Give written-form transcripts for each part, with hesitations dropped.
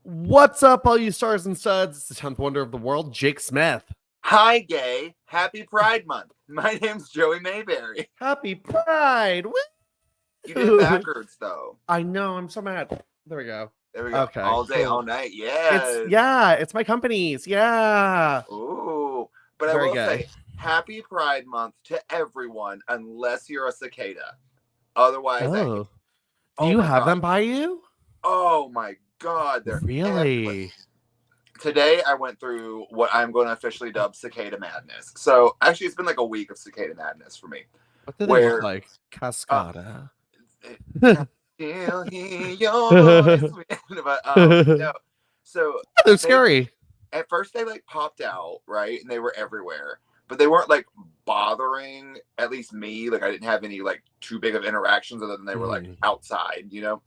What's up, all you stars and studs? It's the 10th wonder of the world, Jake Smith. Hi, gay. Happy Pride Month. My name's Joey Mayberry. Happy Pride. Woo! You did it backwards, though. I know. I'm so mad. There we go. There we go. Okay. All day, cool. all night. Yes. It's my company's. Yeah. Ooh. But Very I will good. say, Happy Pride Month to everyone, unless you're a cicada. Otherwise, Do you have them by you? Oh my God. They're really? Today, I went through what I'm going to officially dub cicada madness. So, actually, it's been like a week of cicada madness for me. What do they look like? Cascada. Still hear your voice. But, no. So, they're scary. At first, they like popped out, right? And they were everywhere. But they weren't like bothering, at least me. Like, I didn't have any like too big of interactions other than they were like outside, you know?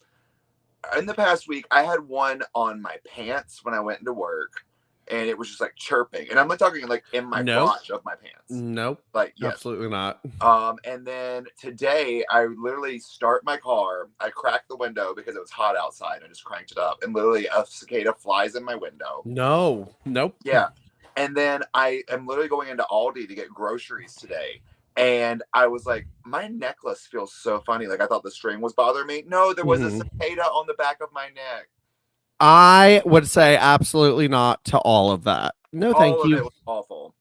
In the past week, I had one on my pants when I went into work, and it was just like chirping. And I'm not talking like in my crotch of my pants. Nope. Like, yes. Absolutely not. And then today, I literally start my car. I cracked the window because it was hot outside. I just cranked it up, and literally a cicada flies in my window. No. Nope. Yeah. And then I am literally going into Aldi to get groceries today. And I was like, my necklace feels so funny. Like, I thought the string was bothering me. No, there was a cicada on the back of my neck. I would say absolutely not to all of that. No, thank you. It was awful.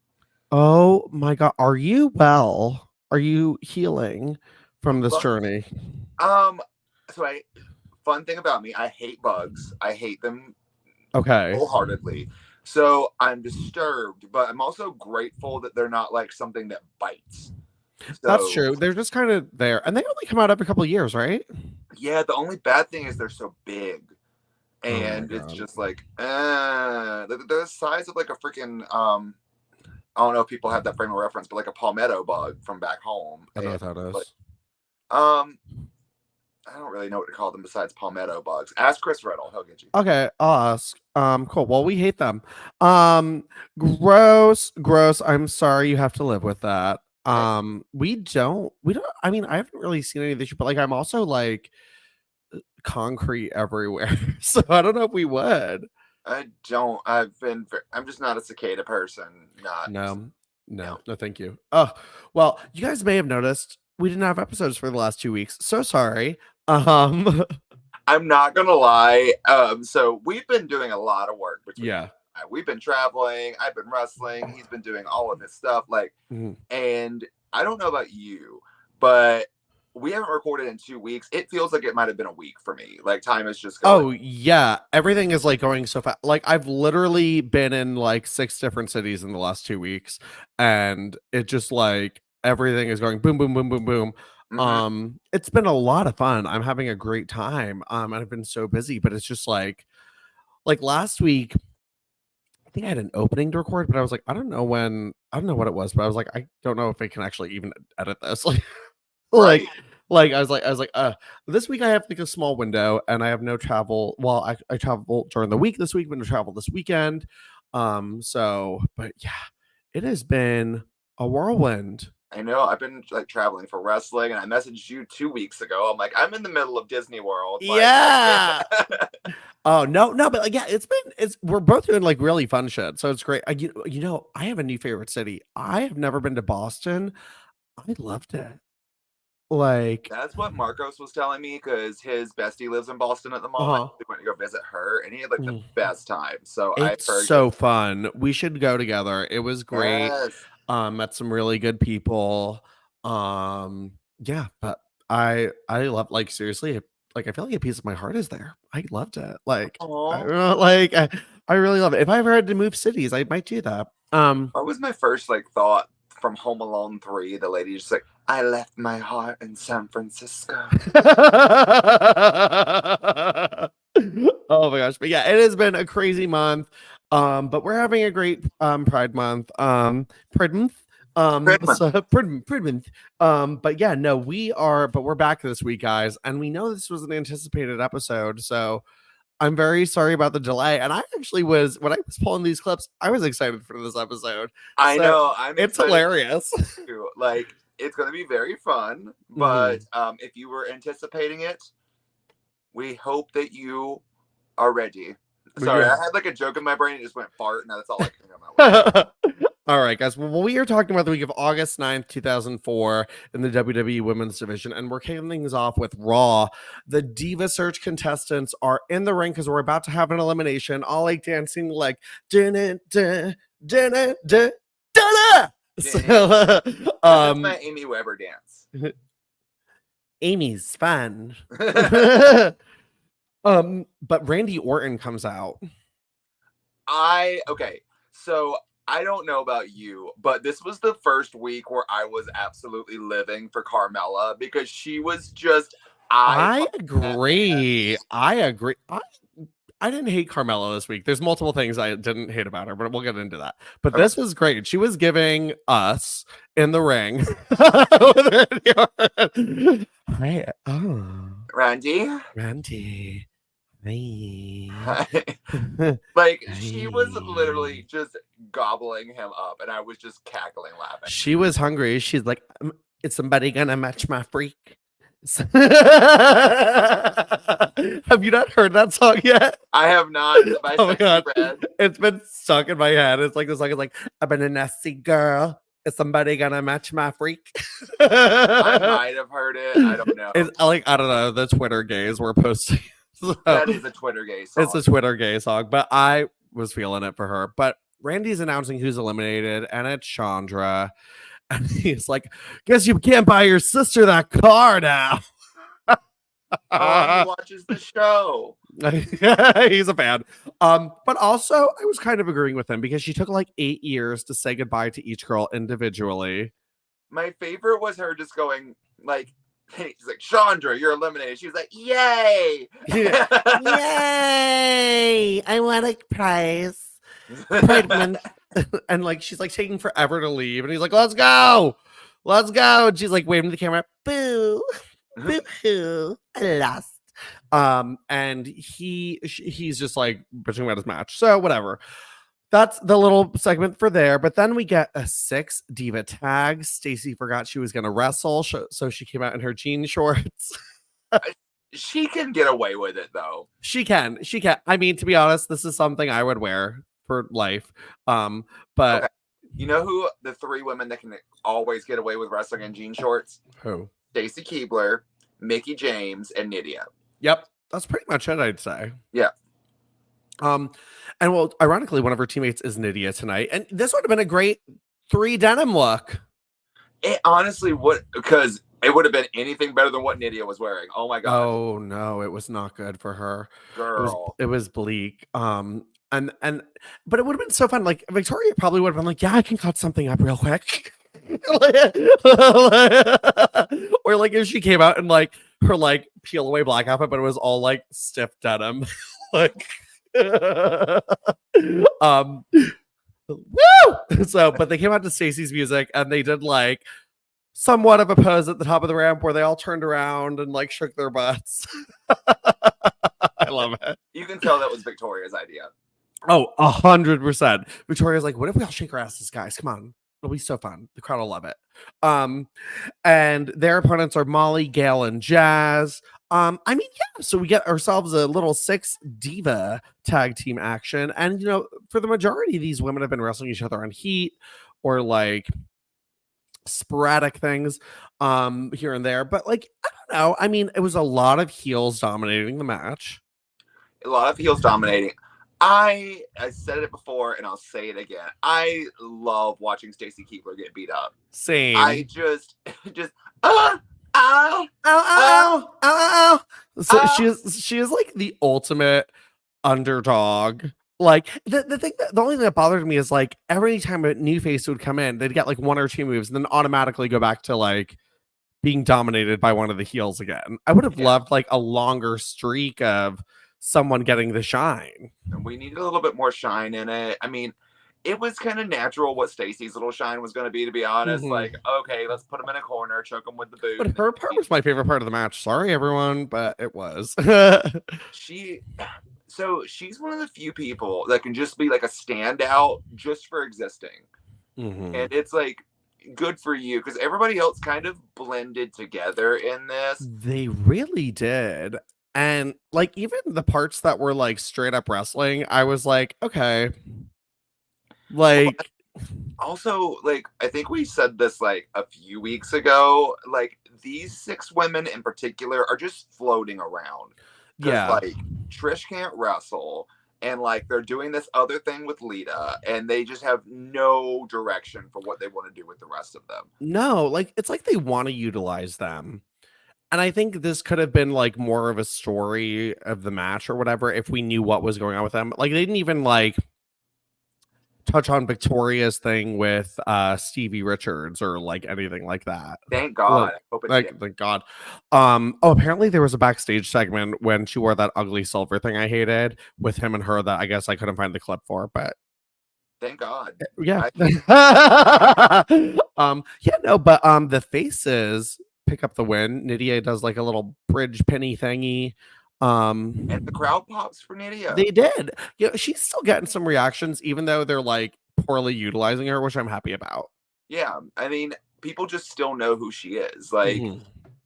Oh my God. Are you well? Are you healing from this journey? Fun thing about me, I hate bugs. I hate them wholeheartedly. So I'm disturbed, but I'm also grateful that they're not like something that bites. So, that's true. They're just kind of there, and they only come out every couple of years, right? Yeah. The only bad thing is they're so big, and it's just like, they're the size of like a freaking I don't know if people have that frame of reference, but like a palmetto bug from back home. I know what that is. But, I don't really know what to call them besides palmetto bugs. Ask Chris Riddle, he'll get you. Okay, I'll ask. Cool. Well, we hate them. Gross. I'm sorry you have to live with that. We don't. I mean, I haven't really seen any of this, but like, I'm also like concrete everywhere, so I don't know if we would. I don't. I'm just not a cicada person. No, thank you. Oh, well, you guys may have noticed we didn't have episodes for the last 2 weeks. So sorry. I'm not gonna lie. So we've been doing a lot of work between we've been traveling, I've been wrestling, he's been doing all of his stuff, like and I don't know about you, but we haven't recorded in 2 weeks. It feels like it might have been a week for me. Like, time is just going. Oh yeah, everything is like going so fast. Like, I've literally been in like 6 different cities in the last 2 weeks, and it just like everything is going boom, boom, boom, boom, boom. It's been a lot of fun. I'm having a great time. And I've been so busy, but it's just like last week, I think I had an opening to record, but I was like, I don't know what it was, but I was like, I don't know if I can actually even edit this. Like, I was like, this week I have like a small window, and I have no travel. Well, I travel during the week this week, but no travel this weekend. But yeah, it has been a whirlwind. I know. I've been like traveling for wrestling, and I messaged you 2 weeks ago. I'm like, I'm in the middle of Disney World. Like, yeah. Oh no, but like, yeah, we're both doing like really fun shit, so it's great. I have a new favorite city. I have never been to Boston. I loved it. Like, that's what Marcos was telling me, because his bestie lives in Boston at the moment. We went to go visit her, and he had like the best time. So it's so fun. We should go together. It was great. Yes. Met some really good people. Yeah, but I love, like, seriously, like, I feel like a piece of my heart is there. I loved it. Like, I really love it. If I ever had to move cities, I might do that. What was my first like thought from Home Alone 3? The lady just like, I left my heart in San Francisco. Oh my gosh. But yeah, it has been a crazy month. But we're having a great Pride Month. Pride Month. But yeah, no, we're back this week, guys, and we know this was an anticipated episode, so I'm very sorry about the delay. And I actually was, when I was pulling these clips, I was excited for this episode. I know. It's hilarious. Like, it's going to be very fun. But if you were anticipating it, we hope that you are ready. Sorry, I had like a joke in my brain. It just went fart. Now that's all I can think about. All right, guys. Well, we are talking about the week of August 9th, 2004 in the WWE Women's Division, and we're kicking things off with Raw. The Diva Search contestants are in the ring because we're about to have an elimination, all like dancing like da-da-da, da-da-da, da-da! So, That's my Amy Weber dance. Amy's fun. But Randy Orton comes out. Okay, so I don't know about you, but this was the first week where I was absolutely living for Carmella because she was just. I agree. I didn't hate Carmella this week. There's multiple things I didn't hate about her, but we'll get into that. But this was great. She was giving us in the ring. Hi. Oh. Randy. Like she was literally just gobbling him up, and I was just cackling laughing. She was hungry. She's like, is somebody gonna match my freak? Have you not heard that song yet? I have not. Oh my god, it's been stuck in my head. It's like the song is like, I've been a nasty girl. Is somebody gonna match my freak? I might have heard it. I don't know. It's like, I don't know. The Twitter gays were posting. So, that is a Twitter gay song. It's a Twitter gay song, but I was feeling it for her. But Randy's announcing who's eliminated, and it's Chandra. And he's like, guess you can't buy your sister that car now. He watches the show. He's a fan. But also I was kind of agreeing with him because she took like 8 years to say goodbye to each girl individually. My favorite was her just going like, he's like, Chandra, you're eliminated. She was like, yay. Yay. I want a prize. And like she's like taking forever to leave, and he's like, let's go, and she's like waving to the camera, boo hoo, I lost. And he's just like bitching about his match, so whatever. That's the little segment for there. But then we get a 6 diva tag. Stacy forgot she was gonna wrestle, so she came out in her jean shorts. She can get away with it though. She can. I mean, to be honest, this is something I would wear for life. But okay. You know who the 3 women that can always get away with wrestling in jean shorts? Who? Stacy Keibler, Mickie James, and Nidia. Yep, that's pretty much it, I'd say. Yeah. And well, ironically, one of her teammates is Nidia tonight, and this would have been a great 3 denim look. It honestly would, because it would have been anything better than what Nidia was wearing. Oh my god. Oh no, it was not good for her. Girl. It was bleak. And but it would have been so fun. Like Victoria probably would have been like, yeah, I can cut something up real quick. Or like if she came out in like her like peel away black outfit, but it was all like stiff denim. Like woo! So but they came out to Stacy's music and they did like somewhat of a pose at the top of the ramp where they all turned around and like shook their butts. I love it. You can tell that was Victoria's idea. Oh, 100%. Victoria's like, what if we all shake our asses, guys? Come on. It'll be so fun. The crowd will love it. And their opponents are Molly, Gail, and Jazz. I mean, yeah, so we get ourselves a little 6 diva tag team action. And, you know, for the majority, these women have been wrestling each other on Heat or like sporadic things here and there. But like, I don't know. I mean, it was a lot of heels dominating the match. A lot of heels dominating. I said it before and I'll say it again. I love watching Stacy Keibler get beat up. Same. I just So she is like the ultimate underdog. Like the only thing that bothered me is like every time a new face would come in, they'd get like 1 or 2 moves and then automatically go back to like being dominated by one of the heels again. I would have loved like a longer streak of someone getting the shine. We need a little bit more shine in it. I mean, it was kind of natural what Stacy's little shine was going to be, to be honest. Like, okay, let's put him in a corner, choke him with the boot. But her part was my favorite part of the match. Sorry, everyone, but it was. She's one of the few people that can just be like a standout just for existing. And it's like, good for you, because everybody else kind of blended together in this. They really did. And like even the parts that were like straight up wrestling, I was like, okay. Well, Like also, like, I think we said this like a few weeks ago. Like, these 6 women in particular are just floating around because, yeah. like, Trish can't wrestle, and like they're doing this other thing with Lita, and they just have no direction for what they want to do with the rest of them. No, like it's like they want to utilize them. And I think this could have been like more of a story of the match or whatever if we knew what was going on with them. Like they didn't even like touch on Victoria's thing with Stevie Richards or like anything like that. Thank Like, God. I hope it did. thank God. Oh, apparently there was a backstage segment when she wore that ugly silver thing I hated with him and her that I guess I couldn't find the clip for, but Thank God. yeah. I, Yeah, no, but the faces pick up the win. Nidia does like a little bridge penny thingy. and the crowd pops for Nidia. They did. You know, she's still getting some reactions, even though they're like poorly utilizing her, which I'm happy about. Yeah, I mean, people just still know who she is. Like, Mhm.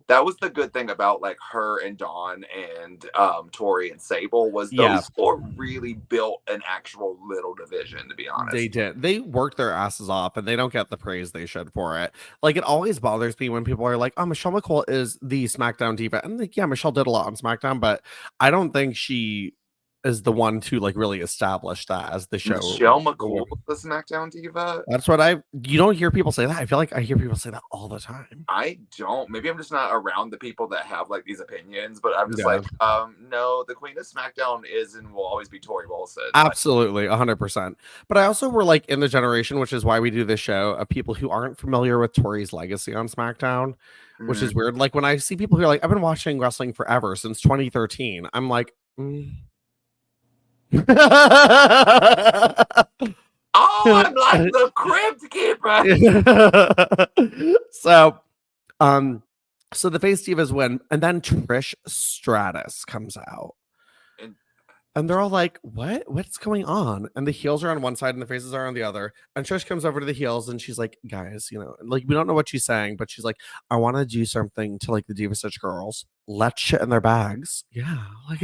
that was the good thing about like her and Dawn and Tori and Sable was Yeah. those 4 really built an actual little division, to be honest. They did. They worked their asses off and they don't get the praise they should for it. Like it always bothers me when people are like, "Oh, Michelle McCool is the SmackDown diva." And like, yeah, Michelle did a lot on SmackDown, but I don't think she is the one to like really establish that as the show. Michelle McCool, the SmackDown diva. That's what you don't hear people say that. I feel like I hear people say that all the time. I don't. Maybe I'm just not around the people that have like these opinions, but I'm just Yeah. like, no, the queen of SmackDown is and will always be Tori Wilson. Absolutely, 100%. But I also were like in the generation, which is why we do this show, of people who aren't familiar with Tori's legacy on SmackDown, which is weird. Like when I see people who are like, I've been watching wrestling forever since 2013. I'm like, Oh, I'm like the crypt keeper. So the face divas win, and then Trish Stratus comes out. And they're all like, what? What's going on? And the heels are on one side and the faces are on the other. And Trish comes over to the heels and she's like, guys, you know, like we don't know what she's saying, but she's like, I want to do something to like the Diva Search girls. Let shit in their bags. Yeah. Like,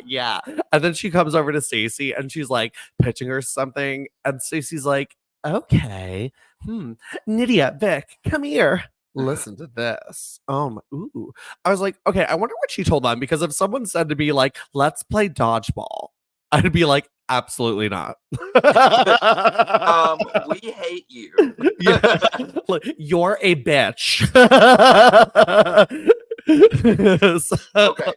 yeah. And then she comes over to Stacy and she's like pitching her something. And Stacy's like, okay. Nidia, Vic, come here. Listen to this. Ooh. I was like, okay, I wonder what she told them because if someone said to me like, let's play dodgeball, I'd be like, absolutely not. We hate you. Yeah. You're a bitch. Okay.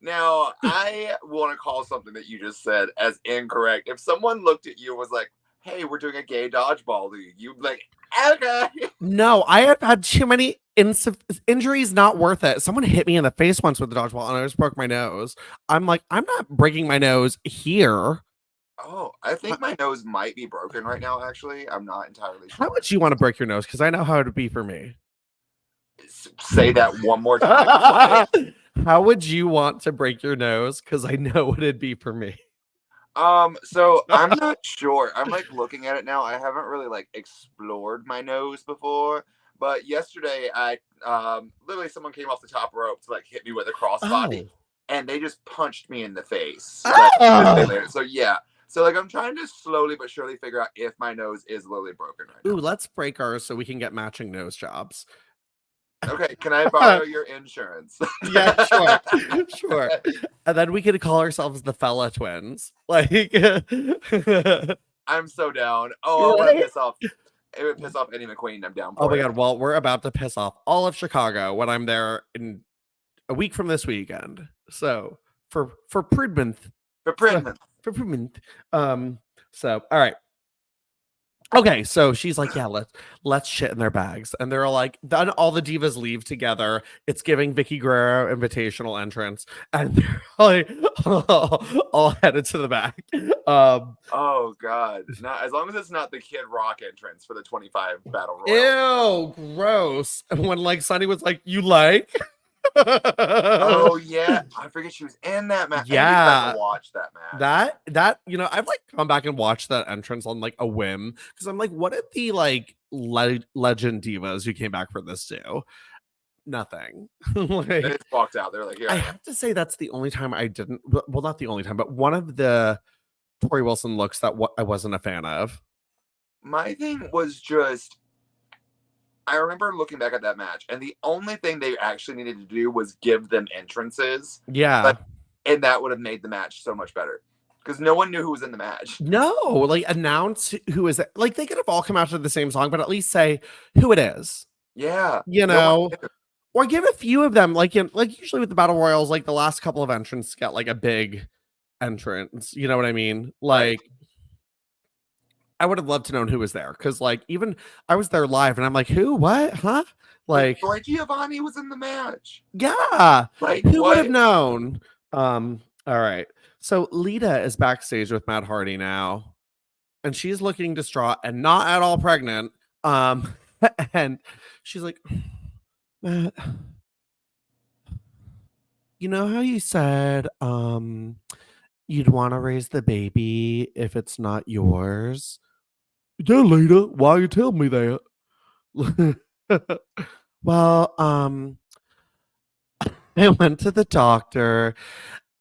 Now, I want to call something that you just said as incorrect. If someone looked at you and was like, hey, we're doing a gay dodgeball league, you'd be like, okay. No, I have had too many injuries, not worth it. Someone hit me in the face once with the dodgeball and I just broke my nose. I'm like, I'm not breaking my nose here. Oh, I think my nose might be broken right now, actually. I'm not entirely sure. How would you want to break your nose? Because I know how it would be for me. Say that one more time. How would you want to break your nose? Because I know what it'd be for me. So I'm not sure. I'm like looking at it now. I haven't really like explored my nose before, but yesterday I literally someone came off the top rope to like hit me with a crossbody, and they just punched me in the face. So yeah. So like I'm trying to slowly but surely figure out if my nose is literally broken right now. Ooh, let's break ours so we can get matching nose jobs. Okay, can I borrow your insurance? Yeah, sure. And then we could call ourselves the Fella Twins. Like, I'm so down. Oh, I want to piss off. It would piss off Eddie McQueen. I'm down for oh my it. god! Well, we're about to piss off all of Chicago when I'm there in a week from this weekend. So for Prudmonth. So all right. Okay, so she's like, yeah, let's shit in their bags. And they're like, then all the divas leave together. It's giving Vicky Guerrero invitational entrance. And they're like all headed to the back. Oh god. Not as long as it's not the Kid Rock entrance for the 25 battle royal. Ew, gross. And when like Sunny was like, you like? Oh yeah, I forget she was in that match. Yeah, I watch that match. That you know, I've like come back and watched that entrance on like a whim because I'm like, what did the like legend divas who came back for this do? nothing. They Like, just walked out. They're like, I yeah. have to say that's the only time I didn't. Well, not the only time, but one of the Tori Wilson looks that I wasn't a fan of. My thing was just, I remember looking back at that match, and the only thing they actually needed to do was give them entrances. Yeah. And that would have made the match so much better. Because no one knew who was in the match. No, like announce who is it. Like they could have all come out to the same song, but at least say who it is. Yeah. You No one know, knew. or give a few of them. Like usually with the battle royals, like the last couple of entrants get like a big entrance. You know what I mean? Right. Like I would have loved to know who was there because like even I was there live and I'm like, who? What? Huh? Like Troy Giovanni was in the match. yeah. Like Who would have what? known? All right. So Lita is backstage with Matt Hardy now, and she's looking distraught and not at all pregnant. And she's like, Matt, you know how you said you'd want to raise the baby if it's not yours? Yeah, Lita, why you tell me that? Well, I went to the doctor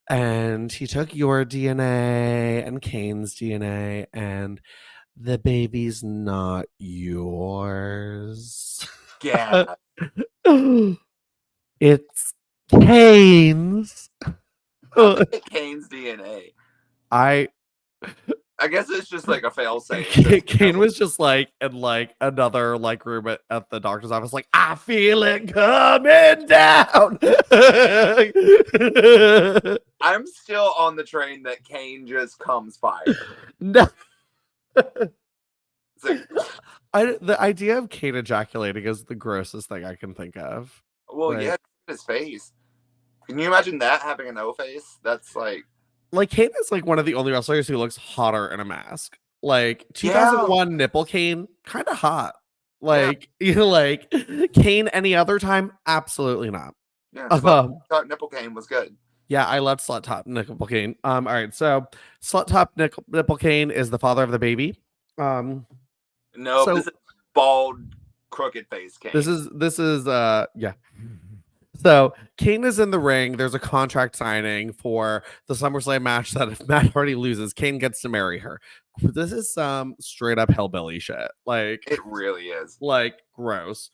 and he took your DNA and Kane's DNA, and the baby's not yours. Yeah. It's Kane's. How did it Kane's DNA? I I guess it's just like a fail safe. Kane was just like in like another like room at the doctor's office, like I feel it coming down. I'm still on the train that Kane just comes fire. No, It's like, the idea of Kane ejaculating is the grossest thing I can think of. well, Like- yeah, his face. Can you imagine that having a no face? That's like Kane is like one of the only wrestlers who looks hotter in a mask. Like 2001 nipple Kane, kind of hot. Like you know, like Kane any other time, absolutely not. yeah. Um, Nipple Kane was good. Yeah, I loved Slut Top Nipple Kane. All right, so Slut Top Nipple Kane is the father of the baby. No, So- this is bald, crooked face Kane. This is yeah. So Kane is in the ring. There's a contract signing for the SummerSlam match that if Matt Hardy loses, Kane gets to marry her. This is some straight up hellbilly shit. Like It really is. like gross.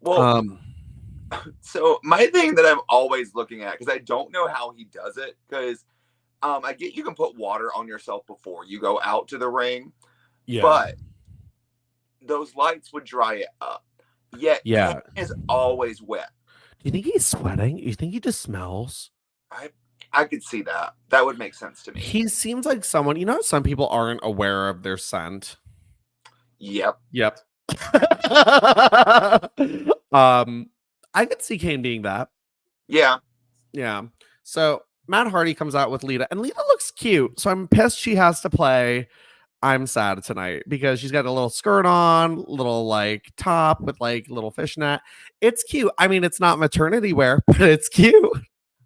Well, so my thing that I'm always looking at, because I don't know how he does it, because I get you can put water on yourself before you go out to the ring, yeah. but those lights would dry it up. Yet Yeah. Kane is always wet. Do you think he's sweating? You think he just smells? I could see that. That would make sense to me. He seems like someone, you know, some people aren't aware of their scent. Yep. Yep. I could see Kane being that. Yeah. Yeah. So Matt Hardy comes out with Lita, and Lita looks cute. So I'm pissed she has to play I'm Sad tonight because she's got a little skirt on, little like top with like little fishnet. It's cute. I mean, it's not maternity wear, but it's cute.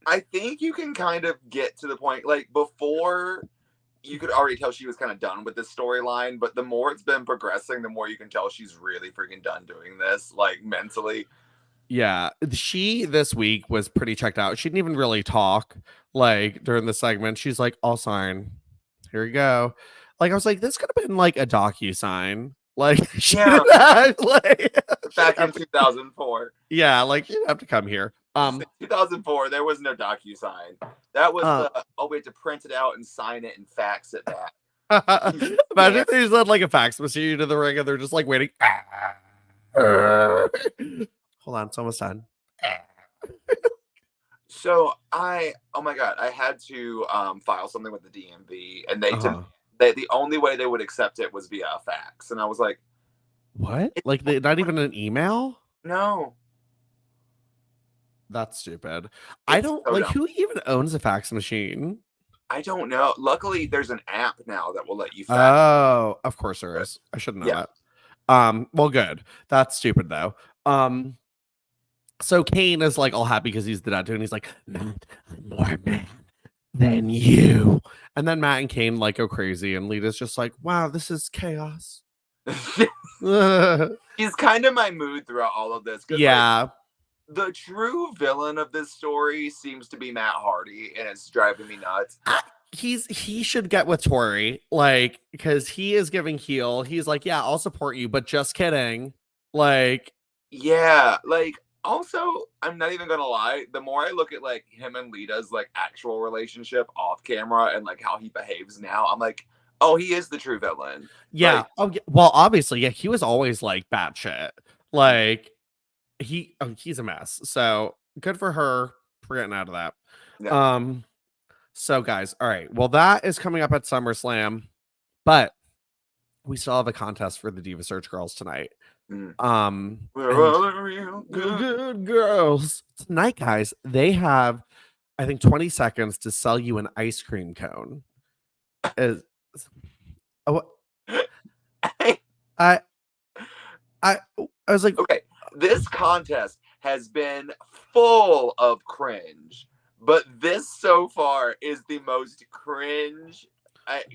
I think you can kind of get to the point, like before you could already tell she was kind of done with this storyline, but the more it's been progressing, the more you can tell she's really freaking done doing this, like mentally. Yeah, she this week was pretty checked out. She didn't even really talk like during the segment. She's like, "I'll sign. Here you go." Like I was like, this could have been like a docu-sign. Like she Yeah. like, Back in 2004. yeah, like you didn't have to come here. 2004, there was no DocuSign. That was we had to print it out and sign it and fax it back. Imagine if they just had like a fax machine to the ring and they're just like waiting. Hold on, it's almost done. So oh my god, I had to file something with the DMV, and the only way they would accept it was via a fax, and I was like, what? Like not even an email? no. That's stupid. I don't so like dumb. who even owns a fax machine. I don't know. Luckily, there's an app now that will let you fax. Oh, of course there is. I should know that. Well, good. That's stupid though. So Kane is like all happy because he's the dad too, and he's like, Matt, I'm more man than you. And then Matt and Kane like go crazy, and Lita's just like, wow, this is chaos. She's kind of my mood throughout all of this. Yeah. Like, the true villain of this story seems to be Matt Hardy, and it's driving me nuts. He should get with Tori, like, because he is giving heel. He's like, yeah, I'll support you, but just kidding. Like, yeah, like, also, I'm not even gonna lie, the more I look at like him and Lita's like actual relationship off camera and like how he behaves now, I'm like, oh, he is the true villain. yeah. Like, Oh, yeah. Well, obviously, yeah, he was always like batshit. Like, he's a mess. So good for her for getting out of that. yeah. So guys, all right. Well, that is coming up at SummerSlam, but we still have a contest for the Diva Search girls tonight. We're And all real good girls tonight, guys. They have, I think, 20 seconds to sell you an ice cream cone. Is oh, I I was like, Okay, this contest has been full of cringe, but this so far is the most cringe.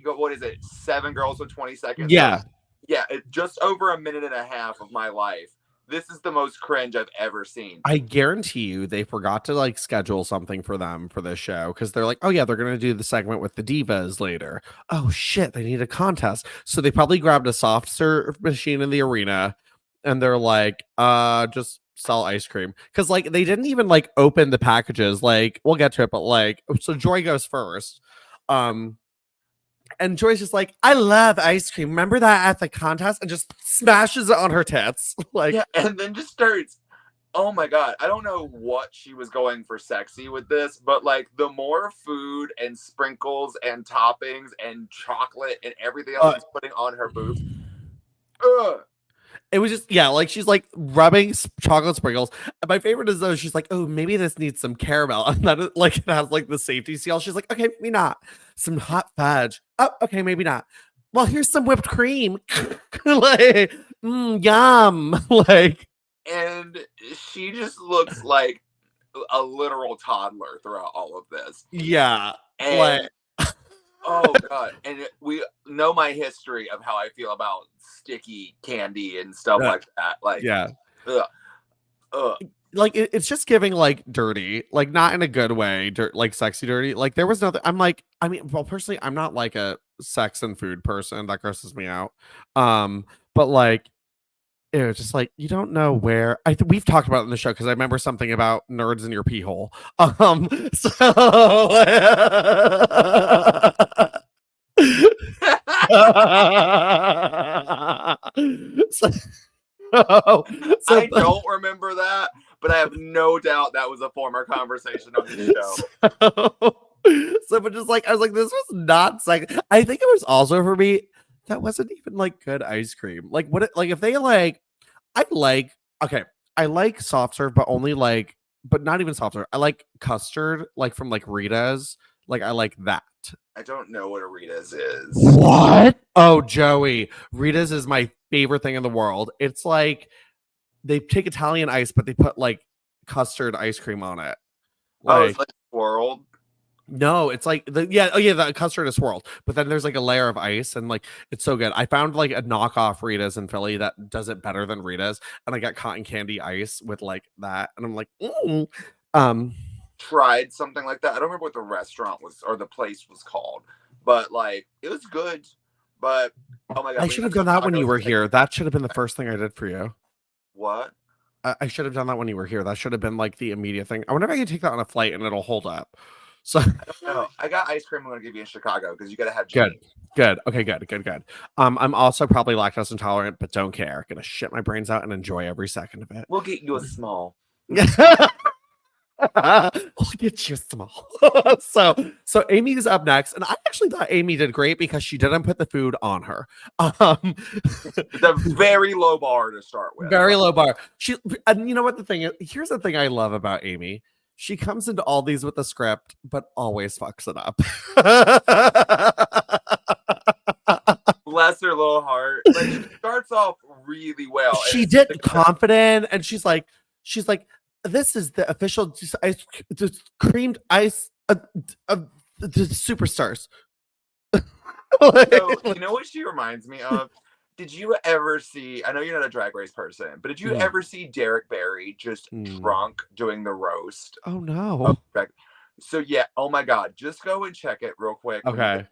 What is it? 7 girls with 20 seconds. yeah. Yeah, just over a minute and a half of my life. This is the most cringe I've ever seen. I guarantee you they forgot to like schedule something for them for this show because they're like, oh yeah, they're gonna do the segment with the divas later. Oh shit, they need a contest. So they probably grabbed a soft serve machine in the arena and they're like, just sell ice cream. Cause like they didn't even like open the packages. Like, we'll get to it, but like, so Joy goes first. And Joy's just like, I love ice cream. Remember that at the contest? And just smashes it on her tits. Like, yeah, and then just starts. Oh my god, I don't know what she was going for sexy with this, but like the more food and sprinkles and toppings and chocolate and everything else she's putting on her boobs. It was just, yeah, like she's like rubbing chocolate sprinkles. And my favorite is though, she's like, oh, maybe this needs some caramel. And then like it has like the safety seal. She's like, okay, maybe not. Some hot fudge. Oh, okay, maybe not. Well, here's some whipped cream. Like, yum. Like, and she just looks like a literal toddler throughout all of this. Yeah. And like, oh god, and we know my history of how I feel about sticky candy and stuff like that. Like, yeah. Ugh. Like it's just giving like dirty, like not in a good way, like sexy dirty. Like there was nothing. I'm like, I mean, well, personally, I'm not like a sex and food person. That grosses me out. But like, it was just like you don't know where. We've talked about it in the show because I remember something about nerds in your pee hole. So. so I don't remember that, but I have no doubt that was a former conversation on the show. But just like I was like, this was not sexy. I think it was also for me that wasn't even like good ice cream. Like what? Like if they like, I like soft serve, but only like, but not even soft serve. I like custard, like from like Rita's. Like I like that. I don't know what a Rita's is. What? Oh, Joey, Rita's is my favorite thing in the world. It's like they take Italian ice, but they put like custard ice cream on it. Like, it's like swirled. No, it's like the custard is swirled, but then there's like a layer of ice, and like it's so good. I found like a knockoff Rita's in Philly that does it better than Rita's, and I got cotton candy ice with like that, and I'm like, tried something like that. I don't remember what the restaurant was or the place was called, but like it was good. But oh my god, I should have done that when you were here. That should have been the first thing I did for you. What? I should have done that when you were here. That should have been like the immediate thing. I wonder if I can take that on a flight and it'll hold up. So I don't know. I got ice cream I'm gonna give you in Chicago because you gotta have good. Okay, good. I'm also probably lactose intolerant, but don't care. Gonna shit my brains out and enjoy every second of it. We'll get you a small. We'll get you small. so Amy is up next, and I actually thought Amy did great because she didn't put the food on her. It's a very low bar to start with. Very low bar. And you know what the thing is? Here's the thing I love about Amy. She comes into all these with a script, but always fucks it up. Bless her little heart. Like she starts off really well. She did confident, and she's like, this is the official ice, creamed ice of the superstars. So, you know what she reminds me of? Did you ever see? I know you're not a Drag Race person, but did you ever see Derek Barry just drunk doing the roast? Oh no. So yeah, oh my God, just go and check it real quick. Okay.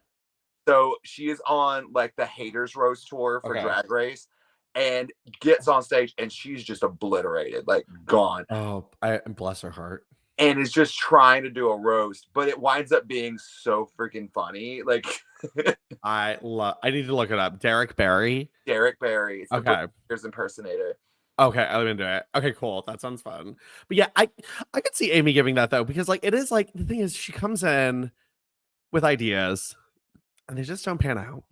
So she is on like the haters roast tour for Drag Race, and gets on stage and she's just obliterated, like gone. Oh, I bless her heart. And is just trying to do a roast, but it winds up being so freaking funny. Like I need to look it up. Derek Barry. Derek Barry. It's the Okay. Britney impersonator. Okay, I'm into it. Okay, cool. That sounds fun. But yeah, I could see Amy giving that though, because like it is like the thing is she comes in with ideas and they just don't pan out.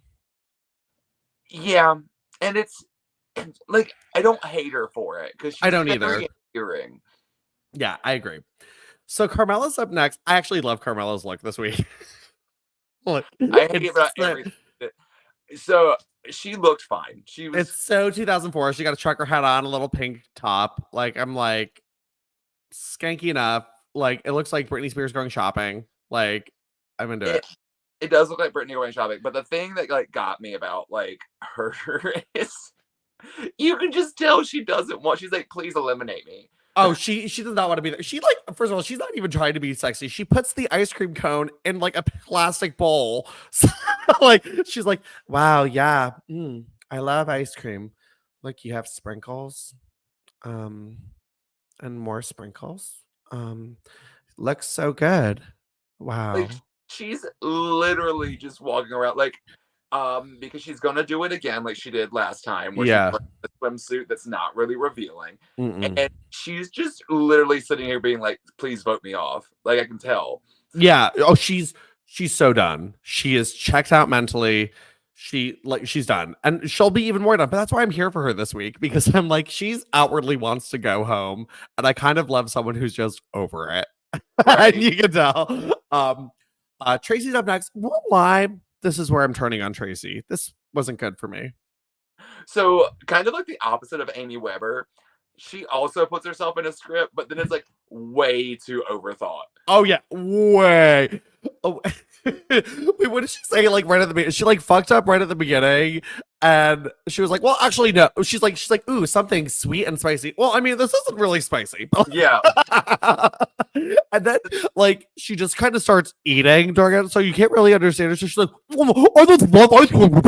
Yeah. And it's like I don't hate her for it because I don't either. Endearing. Yeah, I agree. So Carmella's up next. I actually love Carmella's look this week. Look, I hate it about everything. So she looked fine. She was. It's so 2004. She got a trucker hat on, a little pink top. Like I'm like skanky enough. Like it looks like Britney Spears going shopping. Like I'm into it. It does look like Britney going shopping, but the thing that like got me about like her is you can just tell she doesn't want. She's like, please eliminate me. Oh, she does not want to be there. She like, first of all, she's not even trying to be sexy. She puts the ice cream cone in like a plastic bowl. So, like she's like, wow, yeah, I love ice cream. Like you have sprinkles, and more sprinkles. Looks so good. Wow. Like she's literally just walking around like because she's gonna do it again like she did last time where she's wearing a swimsuit that's not really revealing. And she's just literally sitting here being like, please vote me off. Like I can tell. Yeah. Oh, she's so done. She is checked out mentally. She's done. And she'll be even more done. But that's why I'm here for her this week, because I'm like, she's outwardly wants to go home. And I kind of love someone who's just over it. Right. And you can tell. Tracy's up next. Won't lie. This is where I'm turning on Tracy. This wasn't good for me. So kind of like the opposite of Amy Weber. She also puts herself in a script, but then it's like way too overthought. Oh yeah, way. Oh. Wait, what did she say? Like right at the beginning, she like fucked up right at the beginning, and she was like, "Well, actually, no." She's like, "Ooh, something sweet and spicy." Well, I mean, this isn't really spicy. But yeah. And then like she just kind of starts eating during it, so you can't really understand her. So she's like, "I just love ice cream."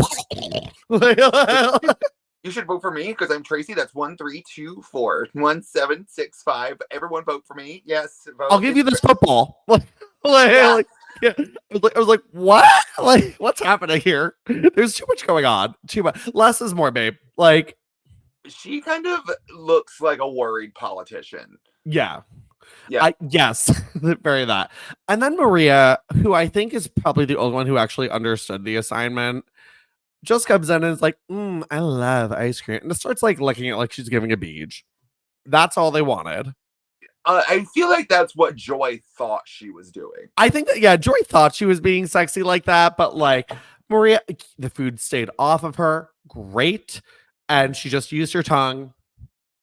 You should vote for me because I'm Tracy. That's 1324 1765. Everyone vote for me. Yes. Vote. I'll give you this football. Yeah. I was like, what? Like, what's happening here? There's too much going on. Too much. Less is more, babe. Like, she kind of looks like a worried politician. Yeah. Yes, very that. And then Maria, who I think is probably the only one who actually understood the assignment, just comes in and is like, I love ice cream. And it starts like licking it like she's giving a beach. That's all they wanted. I feel like that's what Joy thought she was doing. I think that, yeah, Joy thought she was being sexy like that, but like Maria, the food stayed off of her. Great. And she just used her tongue.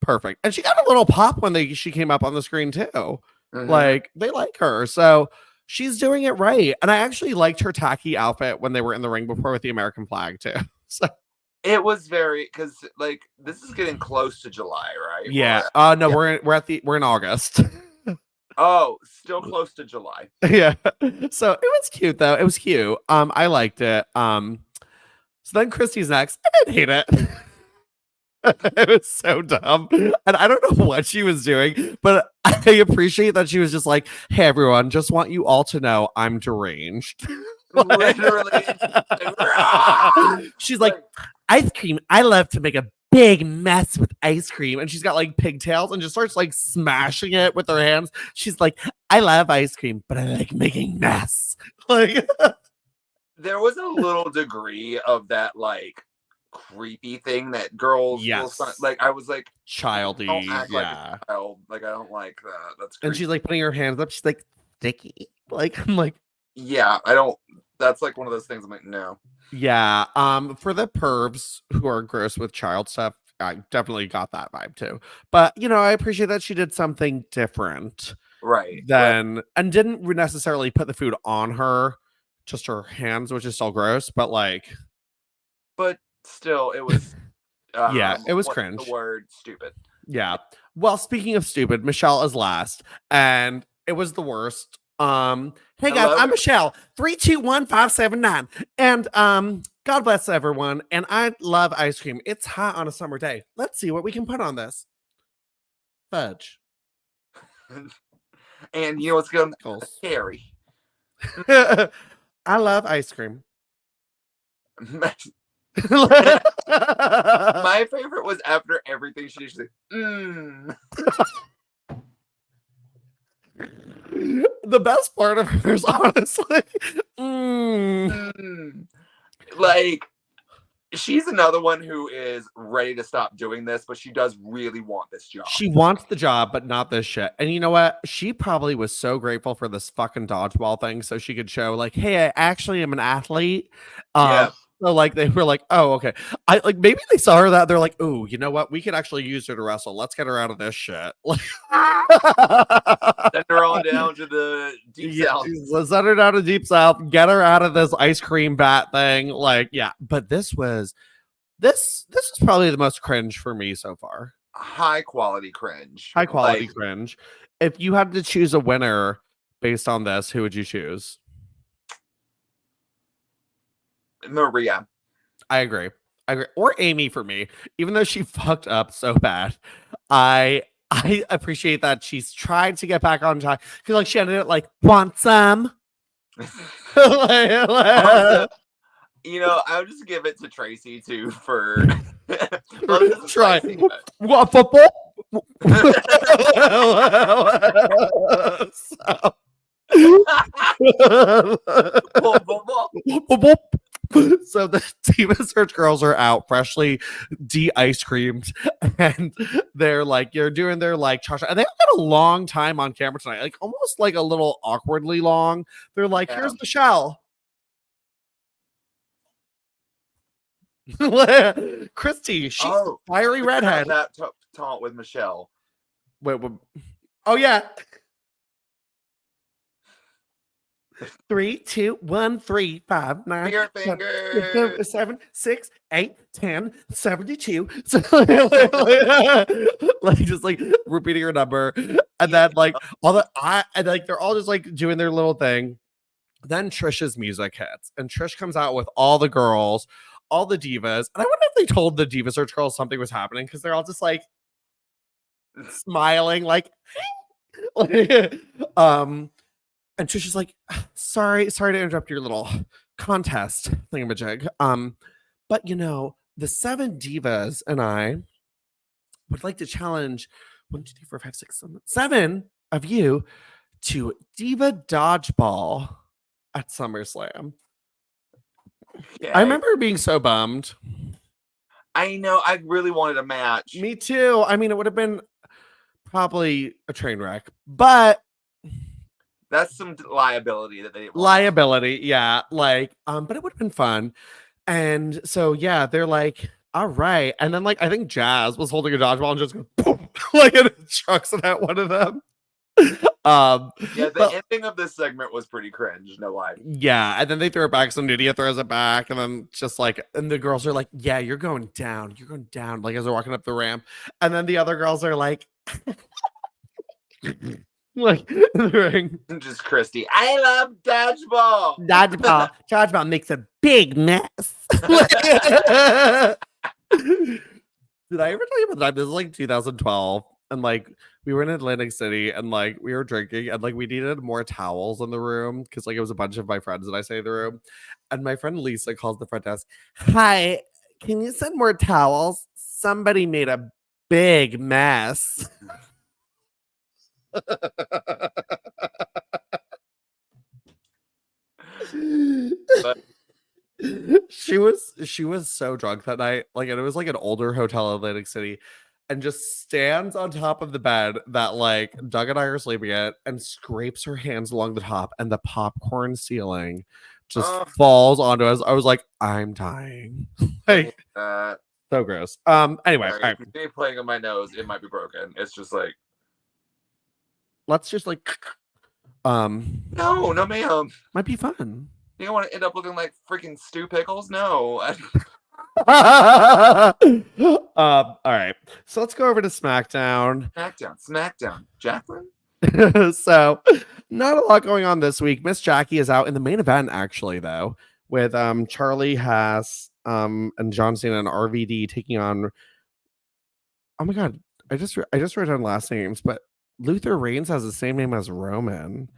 Perfect. And she got a little pop when she came up on the screen too. Like they like her. So she's doing it right. And I actually liked her tacky outfit when they were in the ring before with the American flag too. So it was very, because like this is getting close to July, right? Yeah. No, yeah. We're in August. Oh, still close to July. Yeah. So it was cute though. It was cute. I liked it. So then Christy's next. I didn't hate it. It was so dumb. And I don't know what she was doing, but I appreciate that she was just like, hey everyone, just want you all to know I'm deranged. Literally. She's like, ice cream, I love to make a big mess with ice cream. And she's got like pigtails and just starts like smashing it with her hands. She's like, I love ice cream, but I like making mess. Like there was a little degree of that like creepy thing that girls like. I was like, childy. Yeah. Like a child. Like I don't like that. That's creepy. And she's like putting her hands up. She's like sticky. Like I'm like, yeah, I don't. That's like one of those things. I'm like, no. Yeah. For the pervs who are gross with child stuff, I definitely got that vibe too. But you know, I appreciate that she did something different, right? And didn't necessarily put the food on her, just her hands, which is still gross. But like, but still, it was. Yeah, it was what's cringe. the word? Stupid. Yeah. Well, speaking of stupid, Michelle is last, and it was the worst. Hey guys, Hello. I'm Michelle, 321-579. And God bless everyone. And I love ice cream. It's hot on a summer day. Let's see what we can put on this. Fudge. And you know what's going to Pickles. Carrie. I love ice cream. My favorite was after everything she did. The best part of her is honestly, like, she's another one who is ready to stop doing this, but she does really want this job. She wants the job, but not this shit. And you know what? She probably was so grateful for this fucking dodgeball thing, so she could show, like, hey, I actually am an athlete. Yeah. So like they were like, oh, okay. I like maybe they saw her that they're like, oh, you know what? We could actually use her to wrestle. Let's get her out of this shit. Like, send her on down to the deep south. Let's send her down to deep south. Get her out of this ice cream bat thing. Like, yeah. But this was probably the most cringe for me so far. High quality cringe. High quality cringe. If you had to choose a winner based on this, who would you choose? Maria. I agree. Or Amy for me, even though she fucked up so bad. I appreciate that she's tried to get back on track because like she ended it like want some. Also, you know, I'll just give it to Tracy too for try. What football? So the Diva Search girls are out, freshly de-ice creamed, and they're like, you're doing their like cha-cha, and they got a long time on camera tonight, like almost like a little awkwardly long. They're like, here's Michelle. Christy, she's fiery redhead. That taunt with Michelle. Wait, oh yeah. 3, 2, 1, 3, 5, 9, 7, 6, 8, 10, 72. So like just like repeating her number, and then like they're all just like doing their little thing. Then Trish's music hits, and Trish comes out with all the girls, all the divas, and I wonder if they told the Diva Search girls something was happening because they're all just like smiling, like and Trisha's like, sorry to interrupt your little contest thingamajig. But you know, the 7 divas and I would like to challenge 1, 2, 3, 4, 5, 6, 7 of you to Diva Dodgeball at SummerSlam. Okay. I remember being so bummed. I know. I really wanted a match. Me too. I mean, it would have been probably a train wreck, but that's some liability that they didn't want. Liability, yeah. Like, but it would have been fun. And so yeah, they're like, all right. And then like I think Jazz was holding a dodgeball and just goes boom, like it chucks it at one of them. Yeah, the ending of this segment was pretty cringe, no lie. Yeah, and then they throw it back, so Nidia throws it back, and then just like, and the girls are like, yeah, you're going down, like as they're walking up the ramp. And then the other girls are like like in the ring. Just Christy. I love dodgeball. Dodgeball makes a big mess. Did I ever tell you about that? This is like 2012, and like we were in Atlantic City, and like we were drinking, and like we needed more towels in the room because like it was a bunch of my friends that I say in the room, and my friend Lisa calls the front desk. Hi, can you send more towels? Somebody made a big mess. But she was so drunk that night, like, and it was like an older hotel in Atlantic City, and just stands on top of the bed that like Doug and I are sleeping at and scrapes her hands along the top, and the popcorn ceiling just falls onto us. I was like, I'm dying. Like so gross. Anyway, all right. If playing on my nose, it might be broken. It's just like, let's just like no ma'am, might be fun. You don't want to end up looking like freaking Stu Pickles? No. All right. So let's go over to SmackDown. SmackDown. Jacqueline? So not a lot going on this week. Miss Jackie is out in the main event, actually, though, with Charlie Haas and John Cena and RVD taking on. Oh my god, I just wrote down last names, but Luther Reigns has the same name as Roman.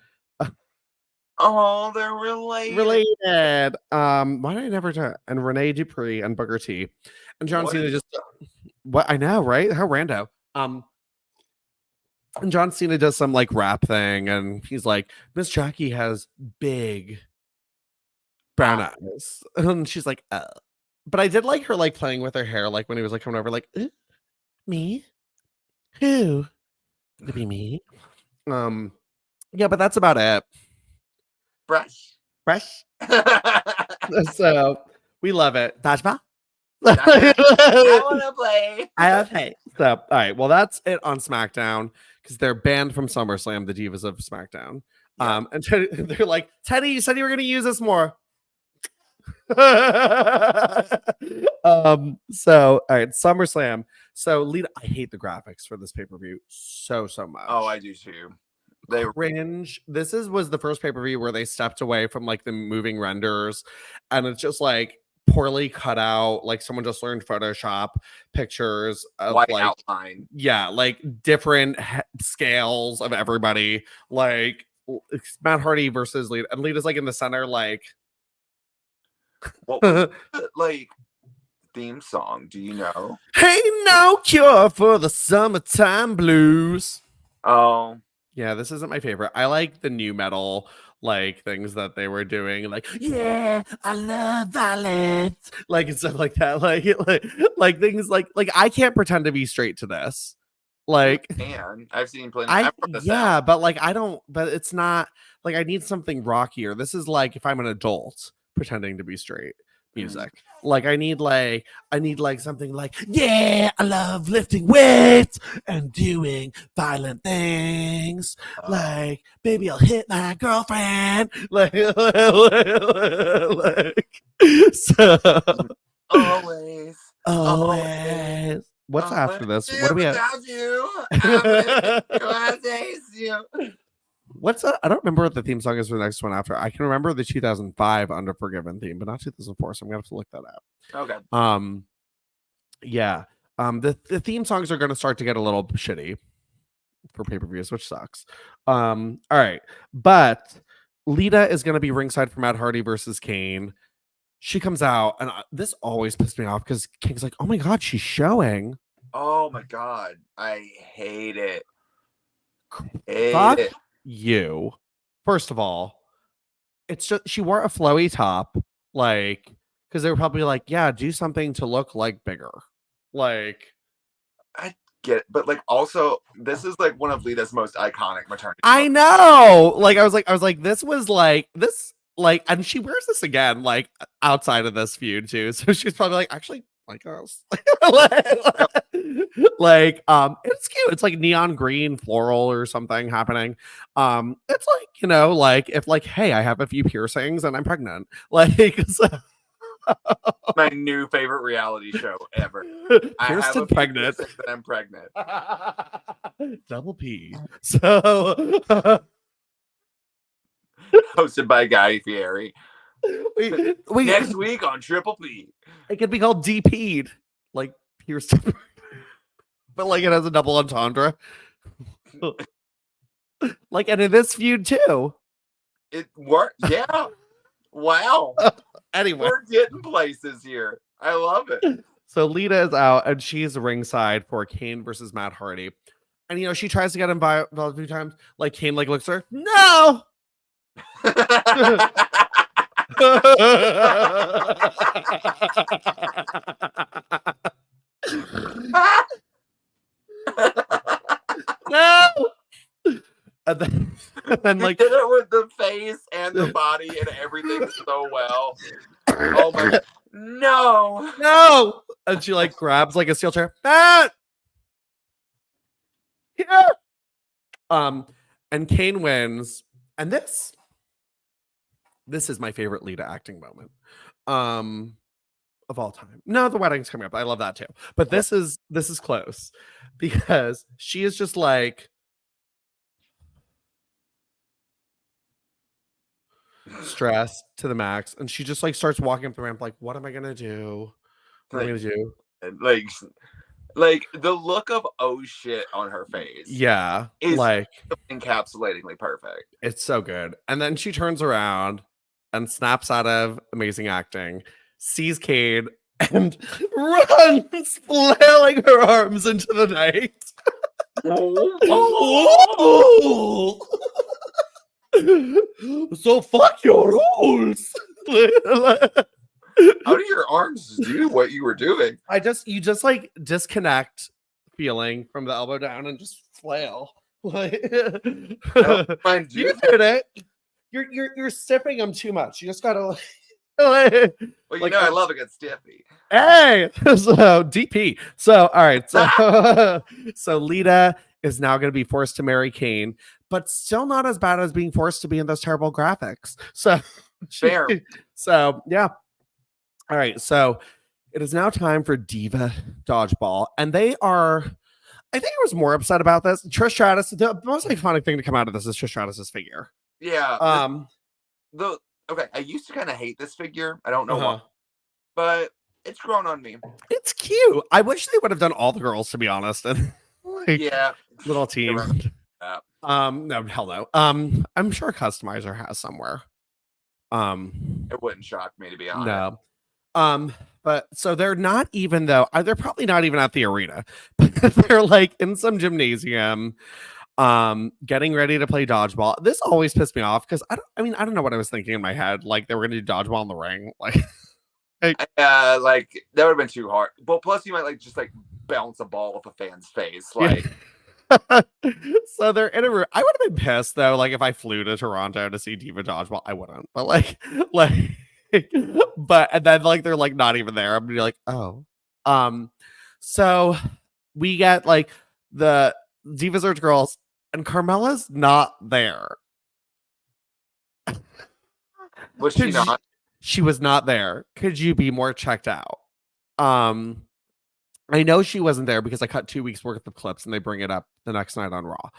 Oh, they're related. Related. Why did I never tell? And Renee Dupree and Booker T. And John Cena just what I know, right? How rando. And John Cena does some like rap thing, and he's like, Miss Jackie has big brown eyes. And she's like, but I did like her like playing with her hair, like when he was like coming over, like, me? Who? Could be me. Yeah, but that's about it. Fresh. So we love it. Dodgeball. I want to play. Okay. So, all right. Well, that's it on SmackDown because they're banned from SummerSlam, the Divas of SmackDown. Yeah. And they're like, Teddy, you said you were going to use us more. So, all right, SummerSlam. So, Lita, I hate the graphics for this pay-per-view so much. Oh, I do too. They cringe. This was the first pay-per-view where they stepped away from like the moving renders, and it's just like poorly cut out, like someone just learned Photoshop pictures of white like outline. Yeah, like different scales of everybody. Like Matt Hardy versus Lita, and Lita's like in the center, like what like theme song, do you know? Hey, no cure for the summertime blues. Oh. Yeah, this isn't my favorite. I like the new metal like things that they were doing, like yeah, I love violence, like and stuff like that. Like things like I can't pretend to be straight to this. Like, man, I've seen plenty. Yeah, but like I don't. But it's not like I need something rockier. This is like if I'm an adult pretending to be straight music. Like I need something like, yeah, I love lifting weights and doing violent things. Like, baby, I'll hit my girlfriend. Like so always. What's after this? What do we have? What's that? I don't remember what the theme song is for the next one after. I can remember the 2005 Unforgiven theme, but not 2004. So I'm gonna have to look that up. Okay. Yeah. The theme songs are gonna start to get a little shitty for pay-per-views, which sucks. All right, but Lita is gonna be ringside for Matt Hardy versus Kane. She comes out, and this always pissed me off because Kane's like, "Oh my god, she's showing." Oh my god, I hate it. Fuck you. First of all, it's just she wore a flowy top, like because they were probably like, yeah, do something to look like bigger. Like I get it, but like also this is like one of Lita's most iconic maternity. I know. Like I was like, this was like this, like, and she wears this again, like outside of this feud too. So she's probably like, actually, like us. Like it's cute. It's like neon green floral or something happening. It's like, you know, like if like, hey, I have a few piercings and I'm pregnant. Like so. My new favorite reality show ever. Kirsten pregnant. And I'm pregnant. Double P. So hosted by Guy Fieri. Next week on Triple P. It could be called DP'd, like Kirsten, but like it has a double entendre. Like, and in this feud too. It worked. Yeah. Wow. Anyway, we're getting places here. I love it. So Lita is out, and she's ringside for Kane versus Matt Hardy. And you know she tries to get involved a few times. Like Kane, like looks at her. No. No. And then like did it with the face and the body and everything so well. Oh my god. No. And she like grabs like a steel chair. Ah! Yeah. And Kane wins. And this is my favorite Lita acting moment. of all time. No, the wedding's coming up. I love that too. But this is close because she is just like stressed to the max, and she just like starts walking up the ramp like, what am I gonna do? What am I gonna do? Like the look of oh shit on her face. Yeah, is like encapsulatingly perfect. It's so good. And then she turns around and snaps out of amazing acting, sees Cade, and runs, flailing her arms into the night. So fuck your rules. How do your arms do what you were doing? You just like disconnect feeling from the elbow down and just flail. Like, I don't mind you did it. You're stiffing them too much. You just gotta like, well, you know I love a good stiffy. Hey, so DP. So all right, so so Lita is now going to be forced to marry Kane, but still not as bad as being forced to be in those terrible graphics. So fair. So yeah. All right, so it is now time for Diva Dodgeball, and they are. I think I was more upset about this. Trish Stratus. The most iconic thing to come out of this is Trish Stratus's figure. Yeah. Okay. I used to kind of hate this figure. I don't know why, but it's grown on me. It's cute. I wish they would have done all the girls, to be honest. And like, yeah, little team. No, hell no. I'm sure Customizer has somewhere. It wouldn't shock me, to be honest. No. But so they're not even though they're probably not even at the arena, but they're like in some gymnasium, getting ready to play dodgeball. This always pissed me off because I don't know what I was thinking in my head. Like they were gonna do dodgeball in the ring. Like that would have been too hard. But plus you might just bounce a ball off a fan's face. Like so they're in a room. I would have been pissed though, like if I flew to Toronto to see Diva Dodgeball. I wouldn't, but but and then they're not even there. I'm gonna be like, oh. So we get the Diva Search girls, and Carmella's not there. Was she not? She was not there. Could you be more checked out? I know she wasn't there because I cut 2 weeks worth of clips and they bring it up the next night on Raw.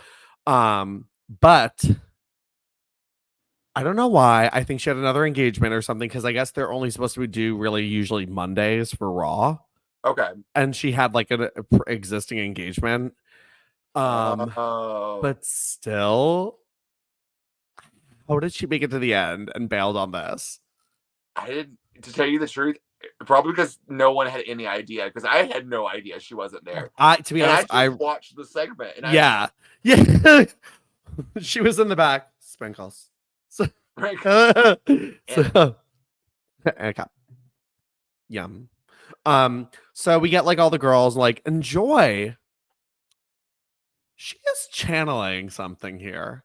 But I don't know why. I think she had another engagement or something because I guess they're only supposed to do really usually Mondays for Raw. Okay. And she had an existing engagement. But still, how did she make it to the end and bailed on this? I didn't, to tell you the truth, probably because no one had any idea, because I had no idea she wasn't there. To be honest, I watched the segment. And yeah. She was in the back. Sprinkles. So, yum. So we get all the girls enjoy. She is channeling something here.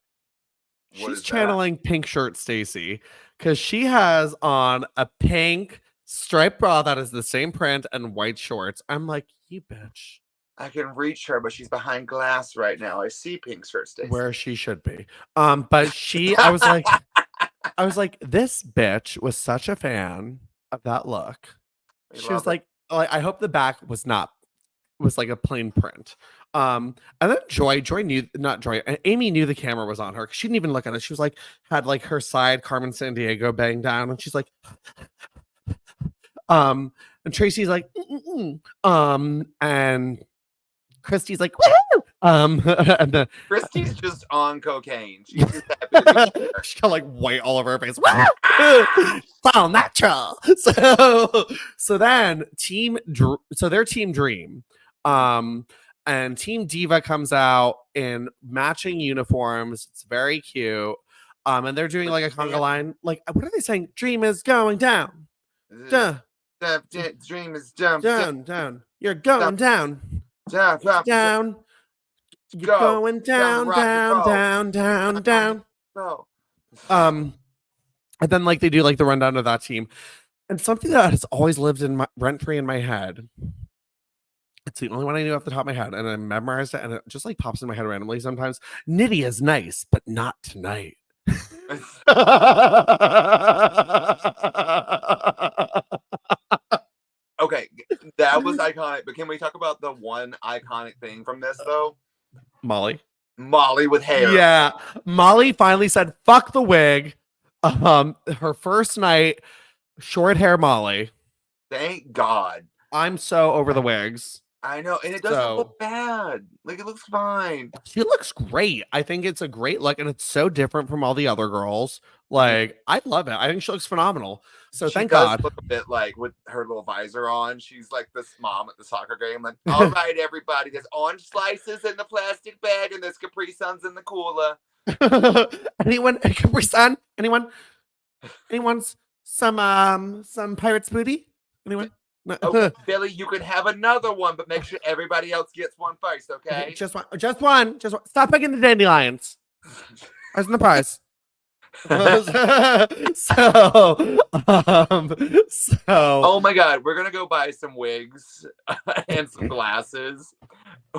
She's channeling Pink Shirt Stacy because she has on a pink striped bra that is the same print and white shorts. I'm like, you bitch. I can reach her, but she's behind glass right now. I see Pink Shirt Stacy. Where she should be. But I was like, this bitch was such a fan of that look. She was like, I hope the back was like a plain print. And then Amy knew the camera was on her. She didn't even look at it. She was had her side Carmen Sandiego bang down, and she's like, and Tracy's like, and Christy's like, woo! And Christy's just on cocaine. She's just happy. She's got white all over her face. So natural. So then their team Dream, and Team Diva comes out in matching uniforms. It's very cute. And they're doing a conga line. What are they saying? Dream is going down. Dream is down. Down. You're going down. Down. You're going down. And then they do the rundown of that team. And something that has always lived in rent-free in my head. It's the only one I knew off the top of my head, and I memorized it, and it just pops in my head randomly sometimes. Nidia's nice, but not tonight. iconic. But can we talk about the one iconic thing from this though? Molly. Molly with hair. Yeah. Molly finally said, fuck the wig. Her first night, short hair Molly. Thank God. I'm so over the wigs. I know, and it doesn't look bad. Like, it looks fine. She looks great. I think it's a great look, and it's so different from all the other girls. Like, I love it. I think she looks phenomenal. So thank God. Look a bit like with her little visor on. She's like this mom at the soccer game. Like, all right, everybody, there's orange slices in the plastic bag, and there's Capri Suns in the cooler. Anyone? Capri Sun? Anyone? Anyone's some pirate's booty? Anyone? Okay, Billy, you can have another one, but make sure everybody else gets one first, okay? Just one. Stop picking the dandelions. Where's the prize? Oh my God, we're gonna go buy some wigs and some glasses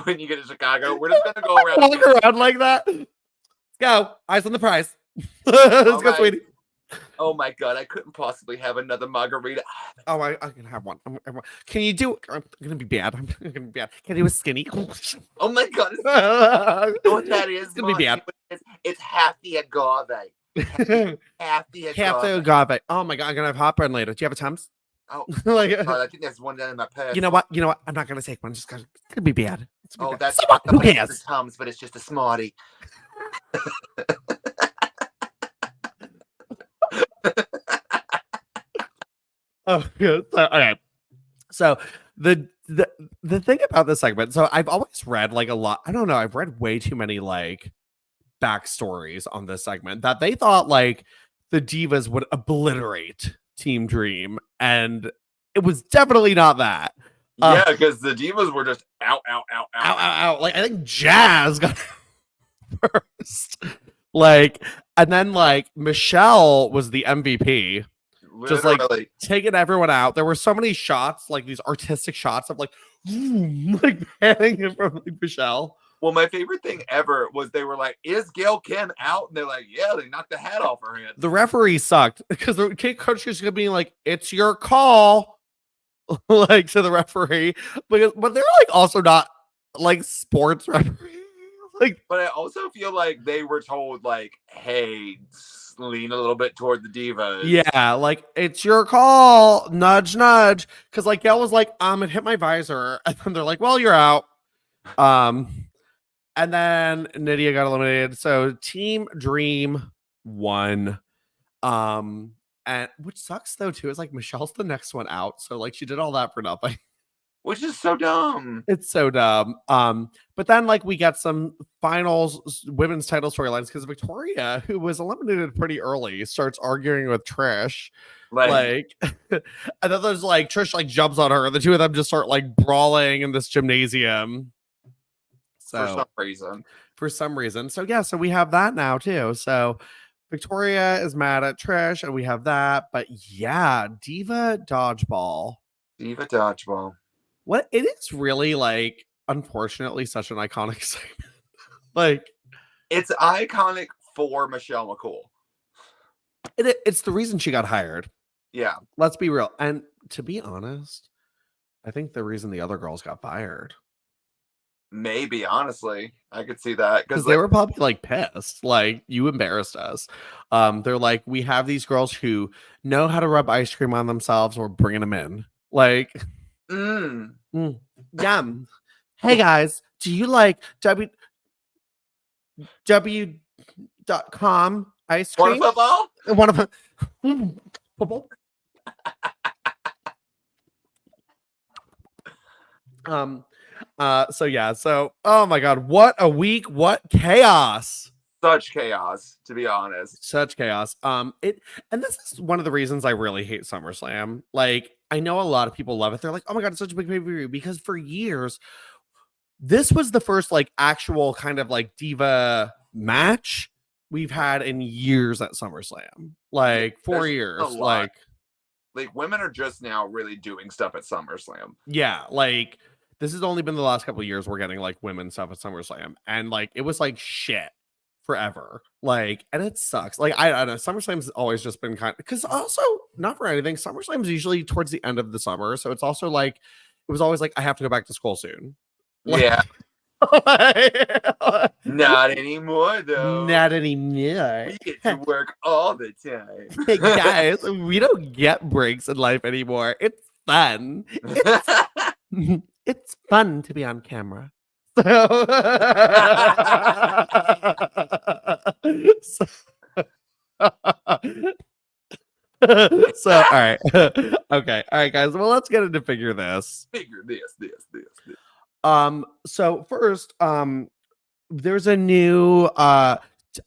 when you get to Chicago. We're just gonna go around. Walk around like that. Let's go. Eyes on the prize. Let's go, sweetie. Oh my God, I couldn't possibly have another margarita. Oh, I can have one. Can you do? I'm gonna be bad. I'm gonna be bad. Can I do a skinny? Oh my God, you know what that is? It's gonna be bad. It's half the agave. Half the agave. Oh my God, I'm gonna have hot bread later. Do you have a Tums? Oh, like, I think there's one down in my purse. You know what? I'm not gonna take one. It's gonna be bad. Oh, that's who cares? The Tums, but it's just a Smartie. Oh, good. Okay. So the thing about this segment, so I've always read like a lot. I don't know. I've read way too many like backstories on this segment that they thought like the Divas would obliterate Team Dream, and it was definitely not that. Yeah, because the Divas were just out. Like I think Jazz got first. Like, and then like Michelle was the MVP. Literally. Just like taking everyone out. There were so many shots, like these artistic shots of like panning in front of like, Michelle. Well, my favorite thing ever was they were like, "Is Gail Kim out?" And they're like, "Yeah." They knocked the hat off her head. The referee sucked because the coach is gonna be like, "It's your call," like to the referee, but they're like also not like sports referees. Like, but I also feel like they were told like, "Hey, lean a little bit toward the Divas." Yeah, like it's your call, nudge, nudge. Because like Gail was like, it hit my visor, and then they're like, "Well, you're out." And then Nidia got eliminated. So Team Dream won. And which sucks though too is like Michelle's the next one out, so like she did all that for nothing. Which is so dumb. It's so dumb. But then like we get some finals women's title storylines because Victoria, who was eliminated pretty early, starts arguing with Trish. Like and then there's like Trish like jumps on her, and the two of them just start like brawling in this gymnasium. So for some reason. So yeah, so we have that now too. So Victoria is mad at Trish, and we have that. But yeah, Diva Dodgeball. What it is really like, unfortunately, such an iconic segment. Like, it's iconic for Michelle McCool. It's the reason she got hired. Yeah, let's be real. And to be honest, I think the reason the other girls got fired. Maybe, honestly, I could see that because they were probably like pissed. Like, you embarrassed us. They're like, we have these girls who know how to rub ice cream on themselves. We're bringing them in. Like. Yum. Hey guys, do you like www.com ice cream? One of football. So yeah, so oh my God, what a week, what chaos. Such chaos, to be honest. Such chaos. And this is one of the reasons I really hate SummerSlam. Like, I know a lot of people love it. They're like, oh my God, it's such a big pay-per-view. Because for years, this was the first like actual kind of like diva match we've had in years at SummerSlam. Like 4 years. Like women are just now really doing stuff at SummerSlam. Yeah, like this has only been the last couple of years we're getting like women stuff at SummerSlam. And like it was like shit forever. Like, and it sucks. Like, I don't know. SummerSlam's always just been kind of, because also, not for anything, SummerSlam's usually towards the end of the summer. So it's also like, it was always like, I have to go back to school soon. Yeah. Like, Not anymore, though. not anymore. We get to work all the time. Guys, we don't get breaks in life anymore. It's fun. It's fun to be on camera. So, so all right. Okay. All right, guys. Well, let's get into figure this. Figure this. So first, there's a new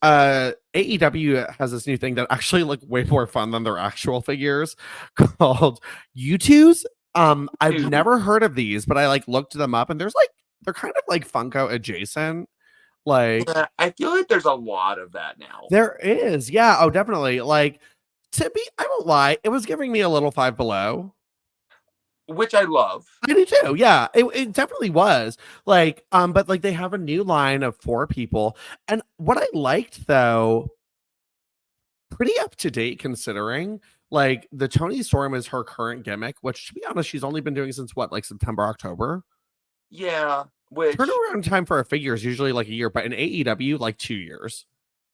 AEW has this new thing that actually like way more fun than their actual figures called U2s. I've never heard of these, but I like looked them up and there's like they're kind of like Funko adjacent. Like Yeah, I feel like there's a lot of that now. there is, yeah. Oh, definitely. Like I won't lie, it was giving me a little Five Below. Which I love. I do too. Yeah, it definitely was like, but like they have a new line of 4 people, and what I liked though, pretty up to date considering, like the Toni Storm is her current gimmick, which to be honest, she's only been doing since what, like September, October. Yeah, which Turnaround time for a figure is usually like a year, but in AEW, like 2 years.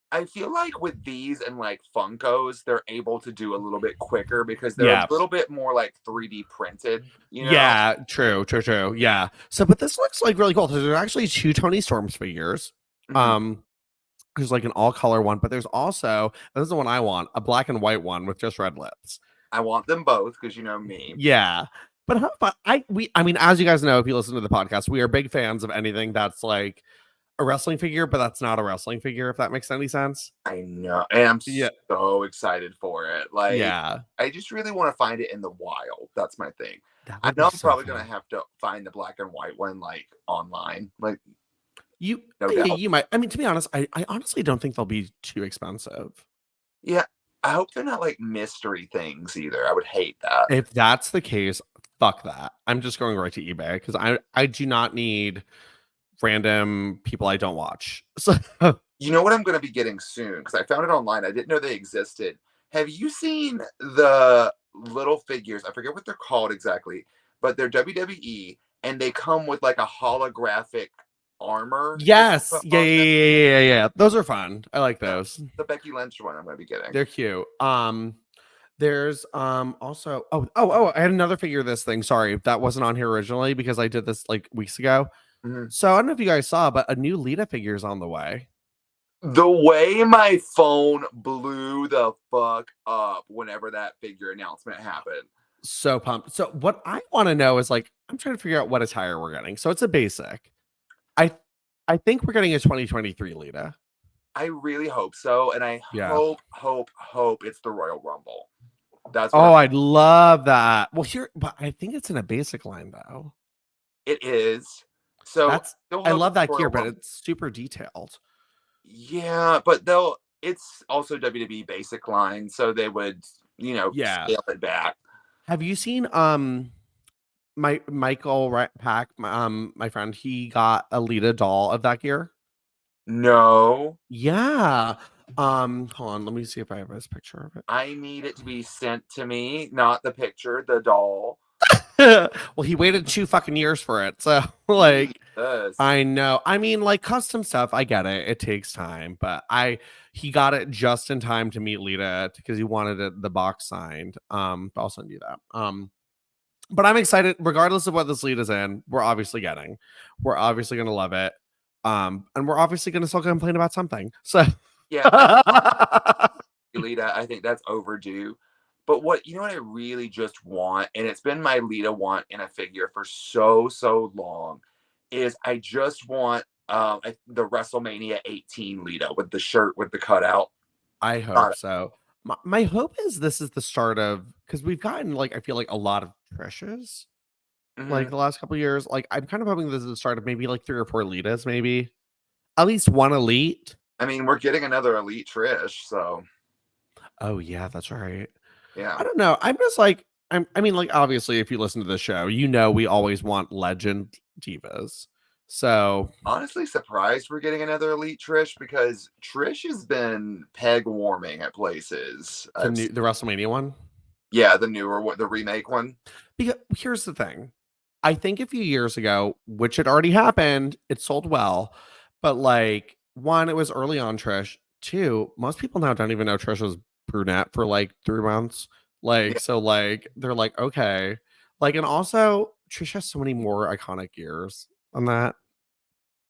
I feel like with these and like Funkos, they're able to do a little bit quicker because they're Yeah. a little bit more like 3D printed. You know? Yeah, true. Yeah. So, but this looks like really cool. So there's actually 2 Toni Storms figures. Mhm. There's like an all color one, but there's also, this is the one I want, a black and white one with just red lips. I want them both because you know me. Yeah. But how fun, I mean, as you guys know, if you listen to the podcast, we are big fans of anything that's like a wrestling figure, but that's not a wrestling figure, if that makes any sense. I know. And I'm Yeah. so excited for it. Like, Yeah. I just really want to find it in the wild. That's my thing. That I would be know I'm so probably fun. going to have to find the black and white one like online. Like, You, no yeah, doubt. you might. I mean, to be honest, I honestly don't think they'll be too expensive. Yeah. I hope they're not like mystery things either. I would hate that. If that's the case, fuck that. I'm just going right to eBay because I do not need random people I don't watch. So You know what I'm going to be getting soon? Because I found it online. I didn't know they existed. Have you seen the little figures? I forget what they're called exactly, but they're WWE and they come with like a holographic armor. yes, on yeah, them. yeah. Those are fun. I like those. The Becky Lynch one I'm going to be getting. They're cute. There's also I had another figure of this thing. Sorry, that wasn't on here originally because I did this like weeks ago. Mhm. So I don't know if you guys saw, but a new Lita figure is on the way. The way my phone blew the fuck up whenever that figure announcement happened. So pumped. So what I want to know is like, I'm trying to figure out what attire we're getting. So it's a basic. I think we're getting a 2023 Lita. I really hope so. And I Yeah. hope it's the Royal Rumble. That's Oh, what I'd love that. Well, here, but I think it's in a basic line though. it is. So That's I love that gear, but it's super detailed. Yeah, but it's also WWE basic line, so they would, scale it back. Have you seen Michael Pack, my friend, he got a Lita doll of that gear? No. Yeah. Hold on, let me see if I have this picture of it. I need it to be sent to me, not the picture, the doll. Well, he waited 2 fucking years for it. So like Jesus. I know. I mean, like custom stuff, I get it. It takes time, but he got it just in time to meet Lita because he wanted the box signed. I'll send you that. But I'm excited, regardless of what this Lita's in, we're obviously getting. We're obviously gonna love it. And we're obviously gonna still complain about something. So yeah, Lita, I think that's overdue. But what I really just want, and it's been my Lita want in a figure for so long, is I just want the WrestleMania 18 Lita with the shirt with the cutout. I hope so. My hope is this is the start of, because we've gotten like I feel like a lot of Trish's like the last couple of years. Like I'm kind of hoping this is the start of maybe like 3 or 4 Litas, maybe at least one Elite. I mean, we're getting another Elite Trish, so. Oh yeah, that's right. Yeah. I don't know. I'm just like I mean, like obviously, if you listen to the show, we always want legend divas. So honestly, surprised we're getting another Elite Trish because Trish has been peg warming at places. The WrestleMania one. Yeah, the newer one, the remake one. Because here's the thing. I think a few years ago, which had already happened, it sold well. But like, one, it was early on Trish. Two, most people now don't even know Trish was brunette for like 3 months. Yeah, Like, so like they're like, okay. Like, and also Trish has so many more iconic years on that.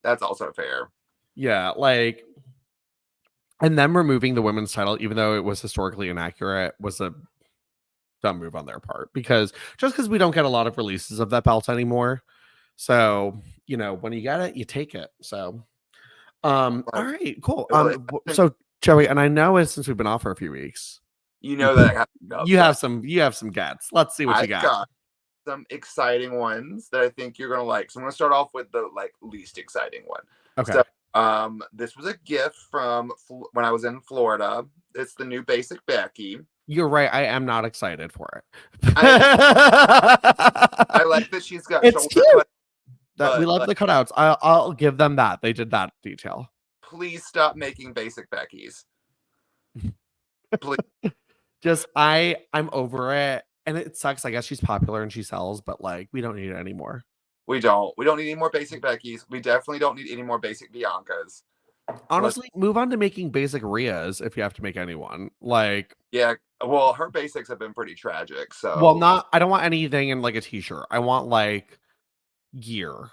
that's also fair. Yeah, like, and them removing the women's title, even though it was historically inaccurate, was a dumb move on their part because we don't get a lot of releases of that belt anymore. So, when you get it, you take it. So, all But right, cool. well, So Joey, and I know it since we've been off for a few weeks, you know that I have to be you have upset. some gets. Let's see what you I've got. got some exciting ones that I think you're gonna like. So I'm gonna start off with the like least exciting one. Okay. So this was a gift from when I was in Florida. It's the new Basic Becky. You're right. I am not excited for it. I like that she's got It's shoulder cute. cut, That we but love like, the cutouts. I'll give them that. They did that detail. please stop making Basic Becky's. Please. Just I'm over it. And it sucks. I guess she's popular and she sells, but like we don't need it anymore. We don't. We don't need any more Basic Becky's. We definitely don't need any more Basic Biancas. Honestly, move on to making basic Rias if you have to make anyone. Like, Yeah. Well, her basics have been pretty tragic. well, So I don't want anything in like a t-shirt. I want like gear.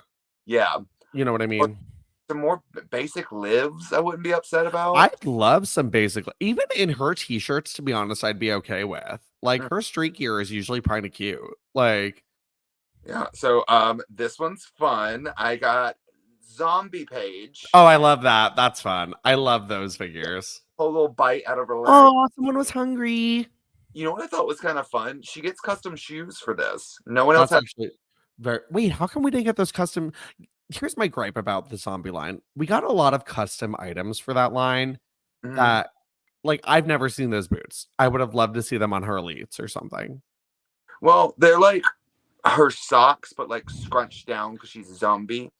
yeah. You know what I Or mean? some more basic lives I wouldn't be upset about. I'd love some basic, even in her t-shirts, to be honest, I'd be okay with. Like her street gear is usually kind of cute. Like, Yeah. So this one's fun. I got Zombie Page. oh, I love that. That's fun. I love those figures. Pull a little bite out of her leg. Oh, someone was hungry. You know what I thought was kind of fun? She gets custom shoes for this. No one else That's has. actually very wait, how come we didn't get those custom? Here's my gripe about the zombie line. We got a lot of custom items for that line Mhm. that like I've never seen those boots. I would have loved to see them on her elites or something. Well, they're like her socks, but like scrunched down because she's a zombie.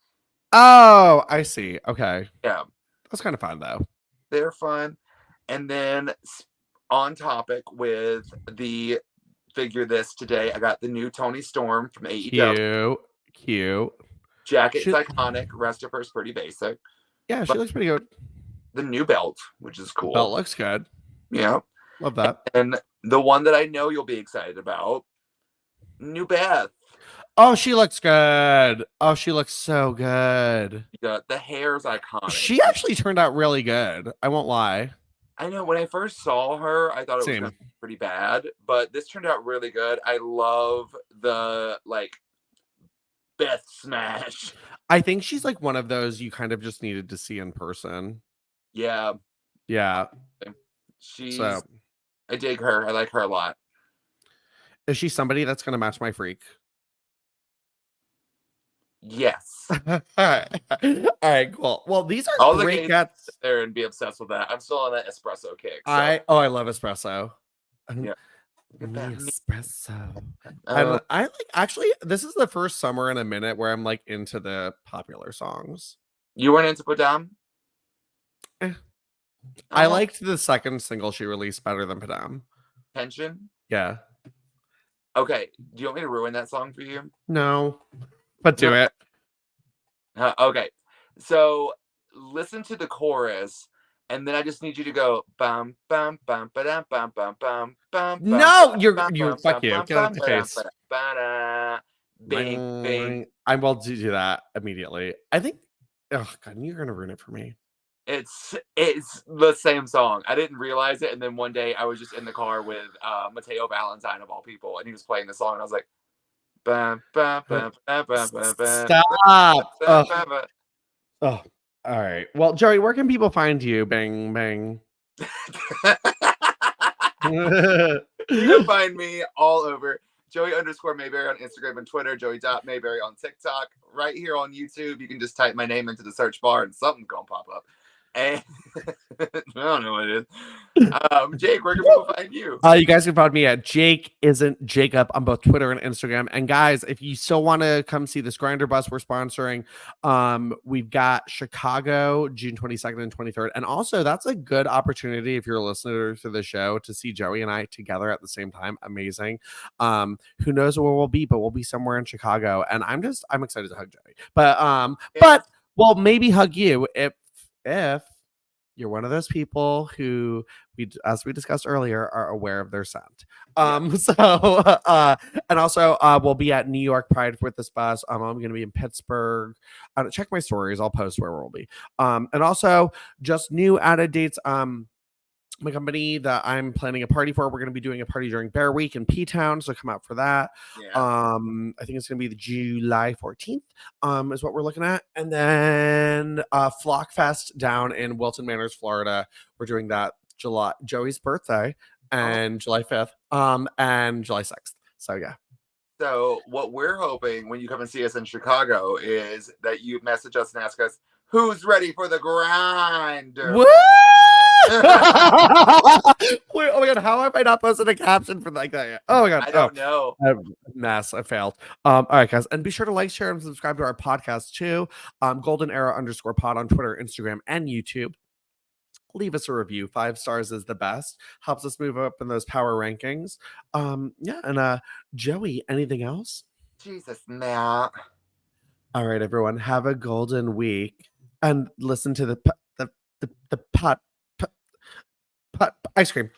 Oh, I see. Okay. Yeah, That's kind of fun though. they're fun. And then on topic with the figure this today, I got the new Tony Storm from AEW. Cute. Jacket's iconic. Rest of her is pretty basic. Yeah, she looks pretty good. The new belt, which is cool. Belt looks good. Yeah. Love that. And the one that I know you'll be excited about, New Beth. Oh, she looks good. Oh, she looks so good. The hair's iconic. She actually turned out really good. I won't lie. I know when I first saw her, I thought it was gonna be pretty bad, but this turned out really good. I love the like Beth smash. I think she's like one of those you kind of just needed to see in person. Yeah. Yeah. I dig her. I like her a lot. Is she somebody that's going to match my freak? Yes. All right, cool. Well, these are All great the gets there and be obsessed with that. I'm still on that espresso kick. So. I love espresso. Yeah. Espresso. I like actually this is the first summer in a minute where I'm like into the popular songs. You weren't into Padam? I liked the second single she released better than Padam. Tension? Yeah. Okay. Do you want me to ruin that song for you? No. But do it. Okay. So listen to the chorus, and then I just need you to go bum bum bum ba bum bum bum bum. No, you're fuck you. Get out of my face. Bing bing. I will do that immediately. I think. Oh God, you're gonna ruin it for me. It's the same song. I didn't realize it, and then one day I was just in the car with Matteo Valentine of all people, and he was playing the song, and I was like, bum, bum, bum, bum, bum, bum, stop. Oh, all right. Well, Joey, where can people find you? Bang bang. You can find me all over. Joey_Mayberry on Instagram and Twitter, Joey.Mayberry on TikTok. Right here on YouTube, you can just type my name into the search bar and something's gonna pop up. And I don't know what it is. Jake, where can people find you? You guys can find me at Jake Isn't Jacob on both Twitter and Instagram. And guys, if you still want to come see this Grinder Bus we're sponsoring, we've got Chicago June 22nd and 23rd. And also, that's a good opportunity if you're a listener to the show to see Joey and I together at the same time. Amazing. Who knows where we'll be, but we'll be somewhere in Chicago. And I'm excited to hug Joey. But we'll maybe hug you if you're one of those people who as we discussed earlier, are aware of their scent. And also we'll be at New York Pride with this bus. I'm going to be in Pittsburgh. Check my stories. I'll post where we'll be. And also just new added dates. My company that I'm planning a party for, we're going to be doing a party during Bear Week in P-Town, so come out for that. I think it's going to be the July 14th is what we're looking at. And then Flock Fest down in Wilton Manors, Florida. We're doing that Joey's birthday and July 5th and July 6th. So yeah. So what we're hoping when you come and see us in Chicago is that you message us and ask us, who's ready for the grind? Woo! Wait, oh my god, how have I not posted a caption for like that yet? Oh my god, I don't know. I failed. All right, guys, and be sure to like, share, and subscribe to our podcast too. Golden Era _pod on Twitter, Instagram, and YouTube. Leave us a review. 5 stars is the best. Helps us move up in those power rankings. Yeah, and Joey, anything else? Jesus, Matt. All right, everyone, have a golden week and listen to the pot ice cream.